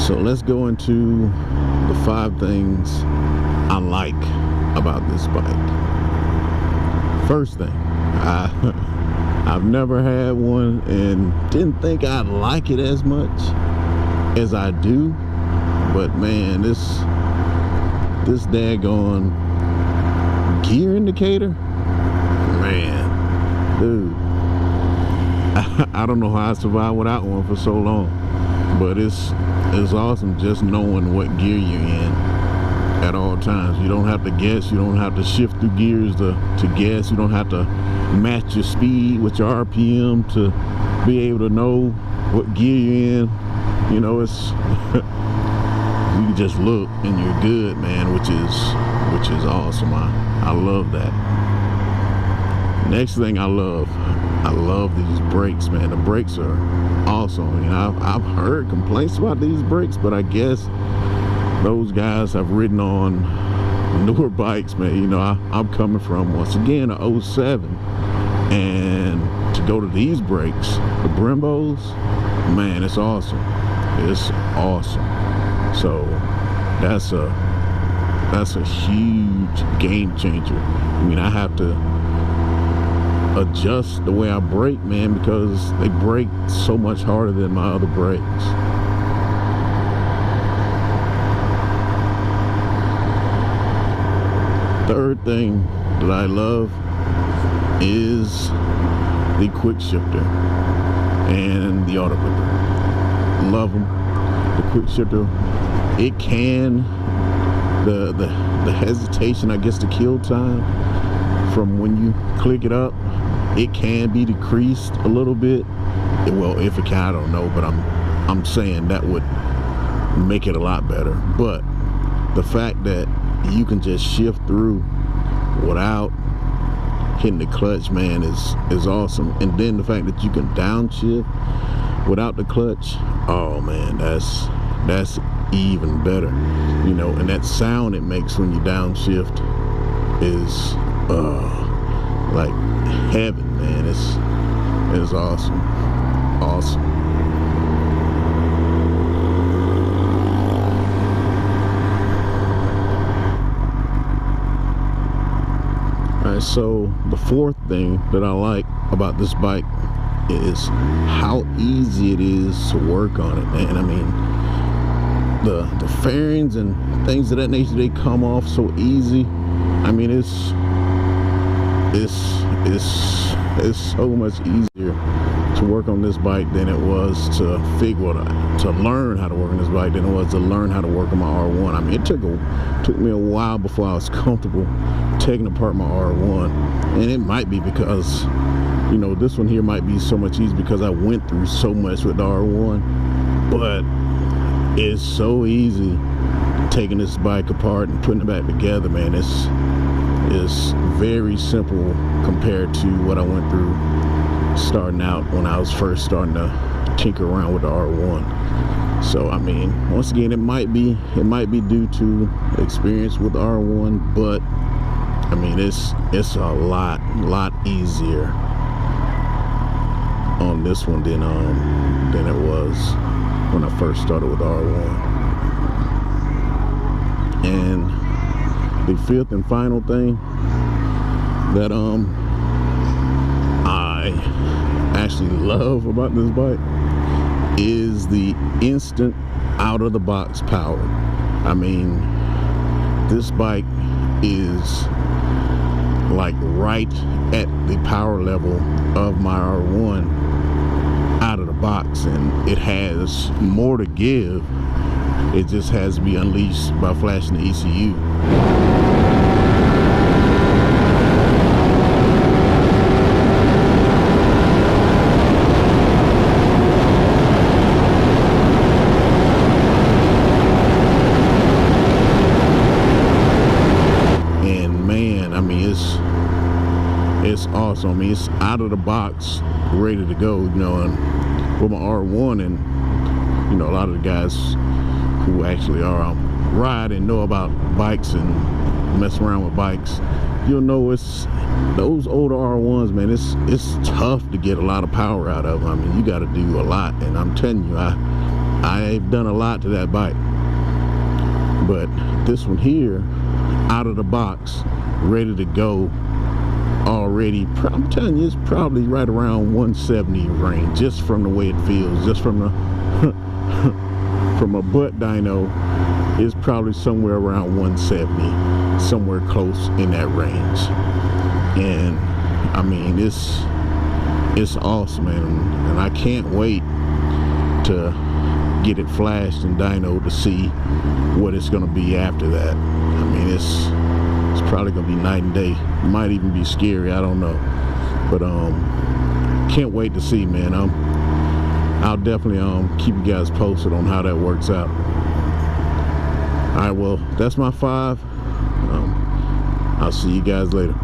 So let's go into the 5 things I like about this bike. First thing, I've never had one and didn't think I'd like it as much as I do, but man, this daggone gear indicator, man, dude, I don't know how I survived without one for so long, but it's awesome just knowing what gear you're in at all times. You don't have to guess, you don't have to shift through gears to guess, you don't have to match your speed with your RPM to be able to know what gear you're in. You know, it's you can just look and you're good, man, which is awesome. I love that. Next thing I love these brakes, man. The brakes are awesome. You know, I've heard complaints about these brakes, but I guess those guys have ridden on newer bikes, man. You know, I'm coming from, once again, a 07, and to go to these brakes, the Brembos, man, it's awesome. It's awesome. So that's a huge game changer. I mean, I have to adjust the way I brake, man, because they brake so much harder than my other brakes. Third thing that I love is the quick shifter and the auto whipper. Love them. The quick shifter, it can, the hesitation, I guess, the kill time from when you click it up, it can be decreased a little bit. Well, if it can, I don't know, but I'm saying that would make it a lot better. But the fact that you can just shift through without hitting the clutch, man, is awesome. And then the fact that you can downshift without the clutch, oh man, that's even better. You know, and that sound it makes when you downshift is like heaven, man. It's awesome. Awesome. Alright, so the fourth thing that I like about this bike is how easy it is to work on it, man. I mean, the fairings and things of that nature, they come off so easy. I mean, it's so much easier to work on this bike than it was to learn how to work on this bike than it was to learn how to work on my R1. I mean, it took me a while before I was comfortable taking apart my R1, and it might be because, you know, this one here might be so much easier because I went through so much with the R1, but it's so easy taking this bike apart and putting it back together, man. It's very simple compared to what I went through starting out when I was first starting to tinker around with the R1. So I mean, once again, it might be due to experience with the R1, but I mean, it's a lot easier on this one than it was when I first started with the R1. And the fifth and final thing that I actually love about this bike is the instant out of the box power. I mean, this bike is like right at the power level of my R1 out of the box, and it has more to give. It just has to be unleashed by flashing the ECU. It's awesome. I mean, it's out of the box, ready to go, you know. And with my R1, and you know, a lot of the guys who actually are ride and know about bikes and mess around with bikes, you'll know it's those older R1s, man. It's tough to get a lot of power out of them. I mean, you got to do a lot, and I'm telling you, I've done a lot to that bike, but this one here, out of the box, ready to go already, I'm telling you, it's probably right around 170 range, just from the way it feels, just from the from a butt dyno. It's probably somewhere around 170, somewhere close in that range. And I mean, it's awesome, and I can't wait to get it flashed in dyno to see what it's going to be after that. I mean, it's probably going to be night and day. It might even be scary, I don't know, but can't wait to see, man. I'll definitely keep you guys posted on how that works out. All right, well, that's my 5. I'll see you guys later.